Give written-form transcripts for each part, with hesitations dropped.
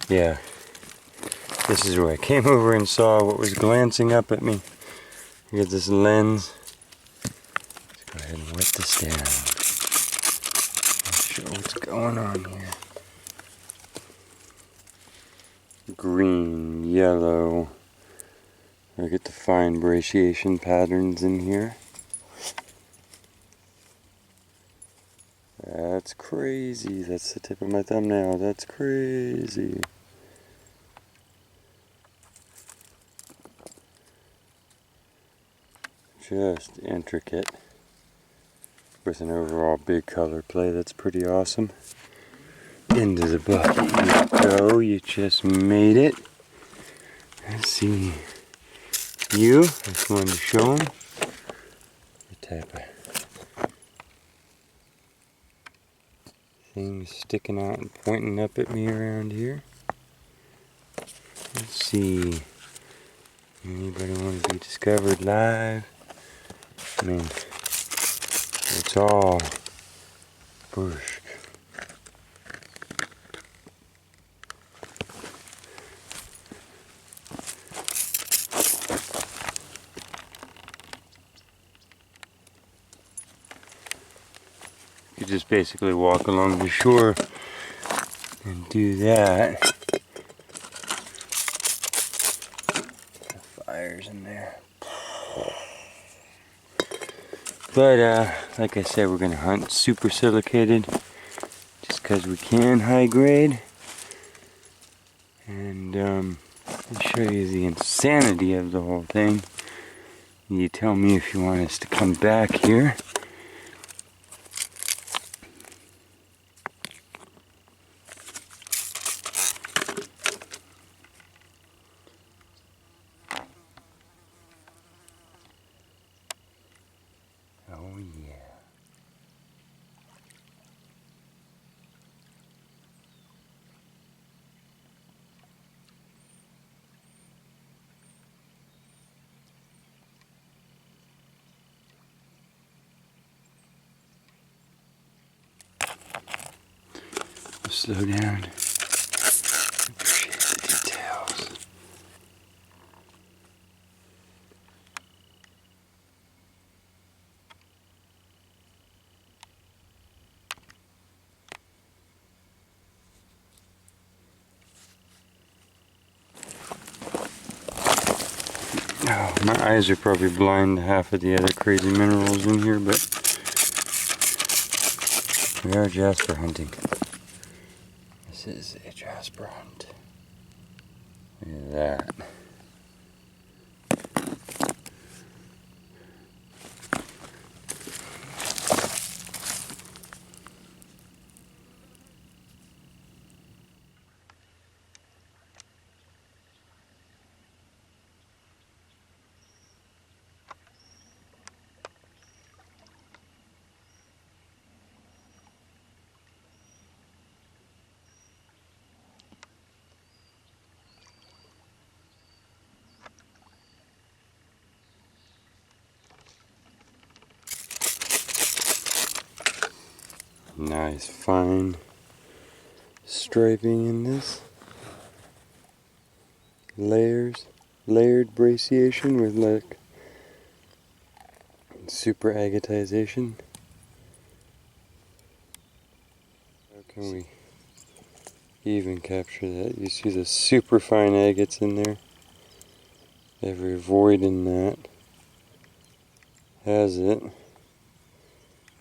Yeah, this is where I came over and saw what was glancing up at me. You get this lens. Let's go ahead and wet this down. Let's show what's going on here. Green, yellow. I get the fine brachiation patterns in here. That's crazy. That's the tip of my thumbnail. That's crazy. Just intricate with an overall big color play. That's pretty awesome. Into the bucket you go. You just made it. Let's see. I just wanted to show them the type of things sticking out and pointing up at me around here. Let's see. Anybody want to be discovered live? I mean, it's all bush. You just basically walk along the shore and do that. The fire's in there. But like I said, we're going to hunt super silicated just because we can, high grade. And I'll show you the insanity of the whole thing. You tell me if you want us to come back here. Oh yeah. Slow down. Appreciate the details. Oh, my eyes are probably blind to half of the other crazy minerals in here, but we are Jasper hunting. This is a Jasper hunt. Look at that. Nice fine striping in this. Layered brachiation with like super agatization. How can we even capture that? You see the super fine agates in there. Every void in that has it.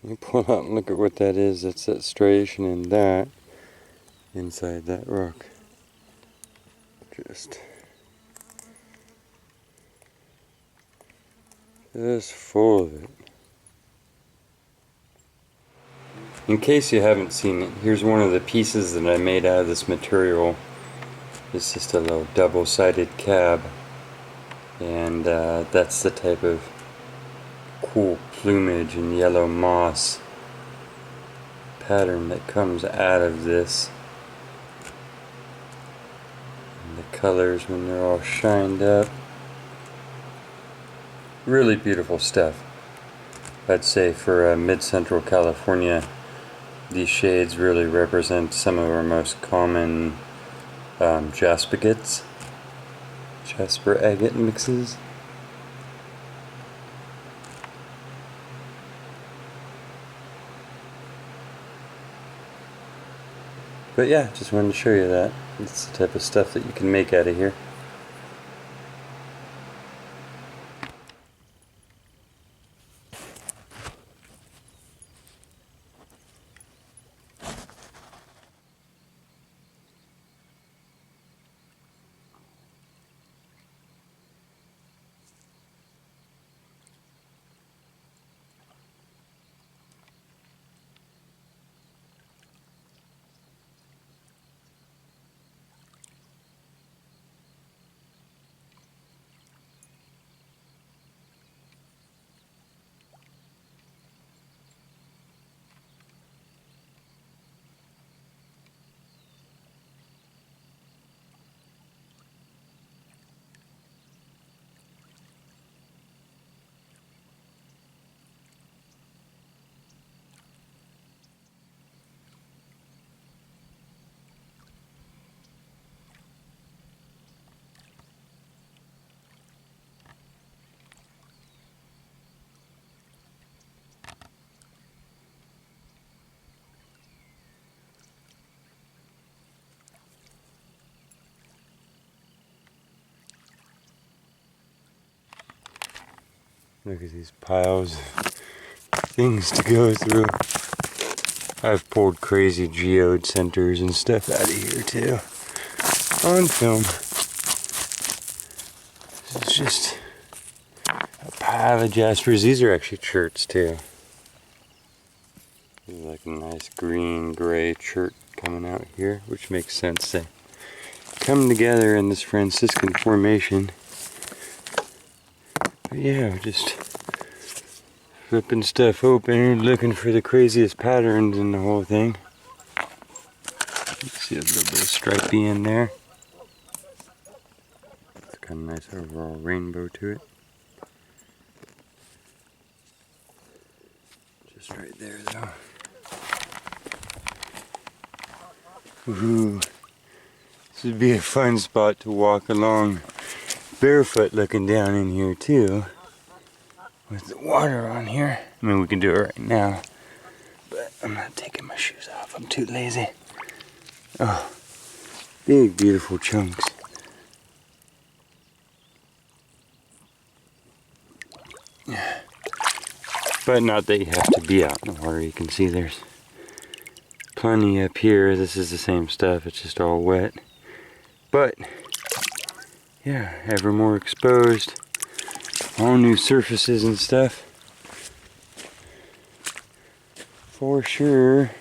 Let me pull out and look at what that is. That's that striation in that, inside that rock. Just full of it. In case you haven't seen it, here's one of the pieces that I made out of this material. It's just a little double-sided cab, and that's the type of cool plumage and yellow moss pattern that comes out of this. And the colors when they're all shined up. Really beautiful stuff. I'd say for mid-central California, these shades really represent some of our most common Jasper agate mixes. But yeah, just wanted to show you that. It's the type of stuff that you can make out of here. Look at these piles of things to go through. I've pulled crazy geode centers and stuff out of here too. On film. This is just a pile of Jaspers. These are actually churts too. There's like a nice green gray chert coming out here, which makes sense. They come together in this Franciscan formation. But yeah, just flipping stuff open, looking for the craziest patterns in the whole thing. You see a little bit of stripey in there. It's kind of nice overall rainbow to it. Just right there though. Ooh, this would be a fun spot to walk along barefoot looking down in here too. With the water on here. I mean, we can do it right now, but I'm not taking my shoes off. I'm too lazy. Oh, big, beautiful chunks. But not that you have to be out in the water. You can see there's plenty up here. This is the same stuff. It's just all wet. But, yeah, ever more exposed. All new surfaces and stuff. For sure.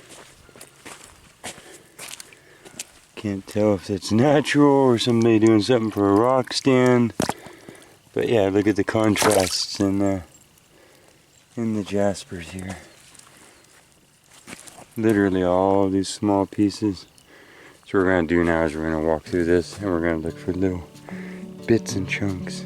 Can't tell if it's natural or somebody doing something for a rock stand. But yeah, look at the contrasts in the Jaspers here. Literally all of these small pieces. So what we're going to do now is we're going to walk through this and we're going to look for little bits and chunks.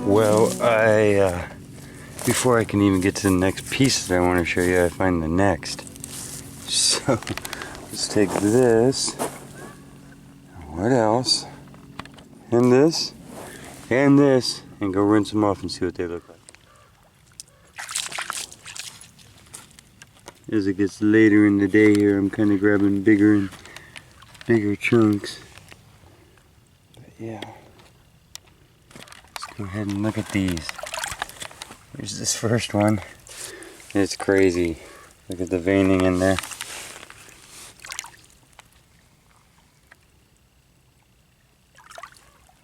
Well, before I can even get to the next piece that I want to show you, I find the next. So, let's take this, what else, and this, and go rinse them off and see what they look like. As it gets later in the day here, I'm kind of grabbing bigger and bigger chunks. But yeah. Go ahead and look at these. Here's this first one. It's crazy. Look at the veining in there.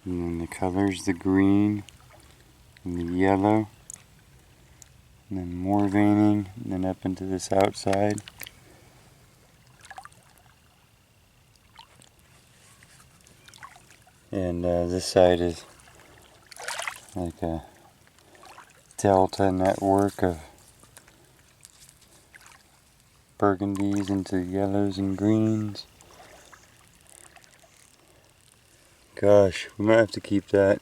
And then the colors, the green and the yellow. and then more veining, and then up into this outside. And this side is like a delta network of burgundies into yellows and greens. Gosh, we might have to keep that.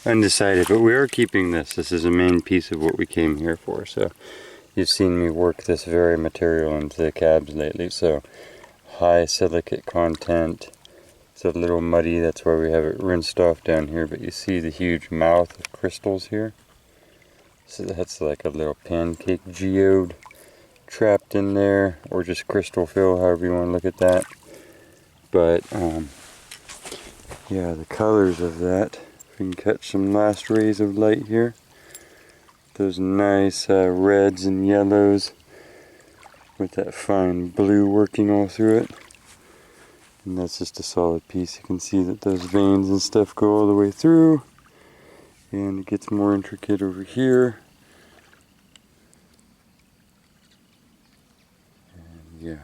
Undecided, but we are keeping this. This is a main piece of what we came here for. So you've seen me work this very material into the cabs lately. So high silicate content. It's a little muddy, that's why we have it rinsed off down here, but you see the huge mouth of crystals here. So that's like a little pancake geode trapped in there, or just crystal fill, however you want to look at that. But yeah, the colors of that, if we can catch some last rays of light here, those nice reds and yellows with that fine blue working all through it. And that's just a solid piece. You can see that those veins and stuff go all the way through. And it gets more intricate over here. And yeah.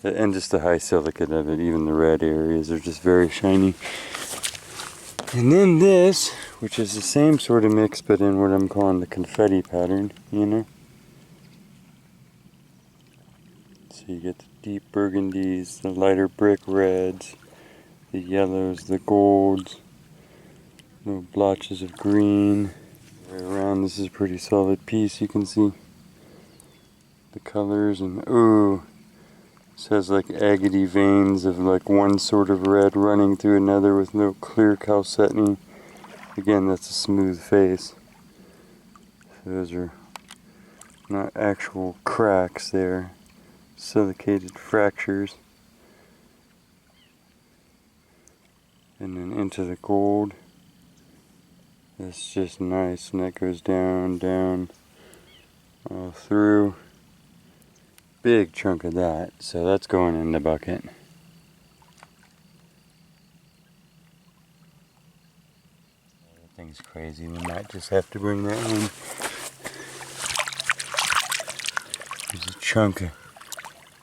And just the high silicate of it, even the red areas are just very shiny. And then this, which is the same sort of mix, but in what I'm calling the confetti pattern, you know? So you get the deep burgundies, the lighter brick reds, the yellows, the golds, little blotches of green. Right around, this is a pretty solid piece. You can see the colors, and ooh, this has like agate veins of like one sort of red running through another with no clear chalcedony. Again, that's a smooth face. So those are not actual cracks there. Silicated fractures. And then into the gold. That's just nice, and that goes down, down, all through. Big chunk of that, so that's going in the bucket. That thing's crazy, we might just have to bring that home. There's a chunk of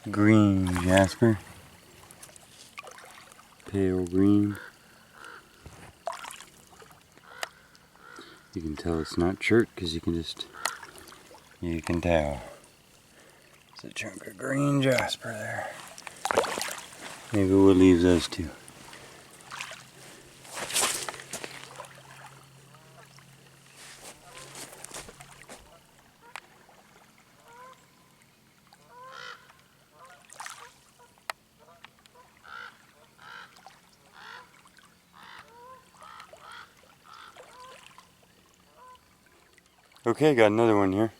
green, Jasper. Pale green. You can tell it's not chert because you can tell. It's a chunk of green Jasper there. Maybe we'll leave those two. Okay, got another one here.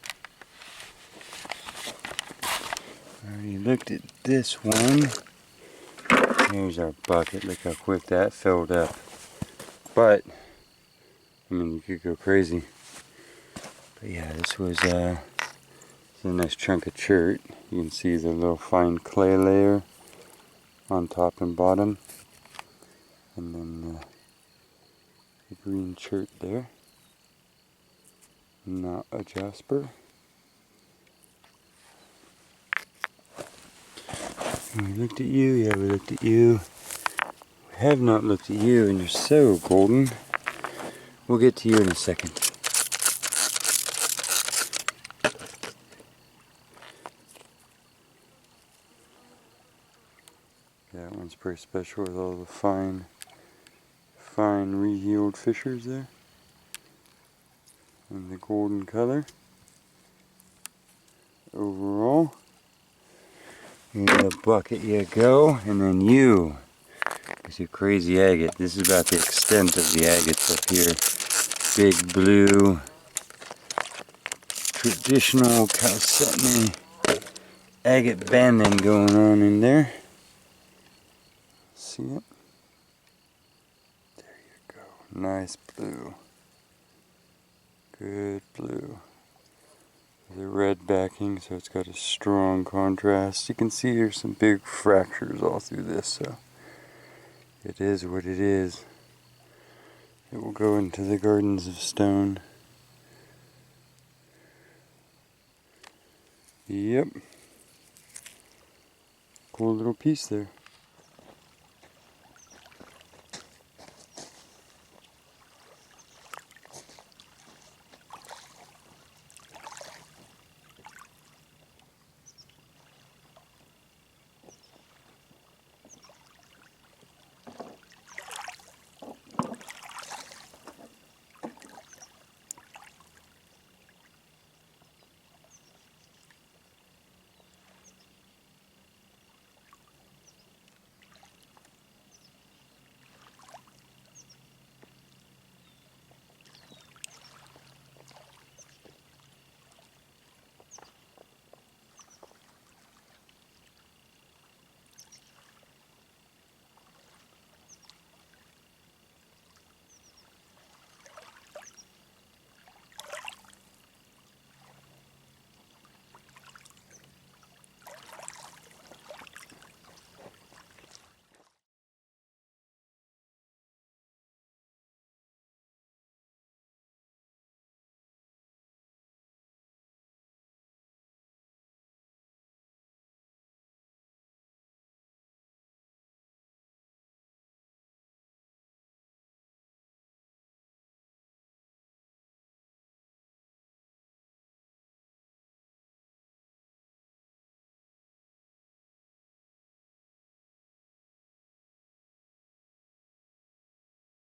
Already looked at this one. Here's our bucket. Look how quick that filled up. But, I mean, you could go crazy. But yeah, this was a nice chunk of chert. You can see the little fine clay layer on top and bottom. And then the green chert there. Not a Jasper. And we looked at you, yeah, we looked at you. We have not looked at you, and you're so golden. We'll get to you in a second. That one's pretty special with all the fine rehealed fissures there. And the golden color. Overall. In the bucket you go, and then you. It's your crazy agate. This is about the extent of the agates up here. Big blue, traditional chalcedony agate banding going on in there. See it? There you go. Nice blue. Good blue. The red backing, so it's got a strong contrast. You can see there's some big fractures all through this, so it is what it is. It will go into the gardens of stone. Yep. Cool little piece there.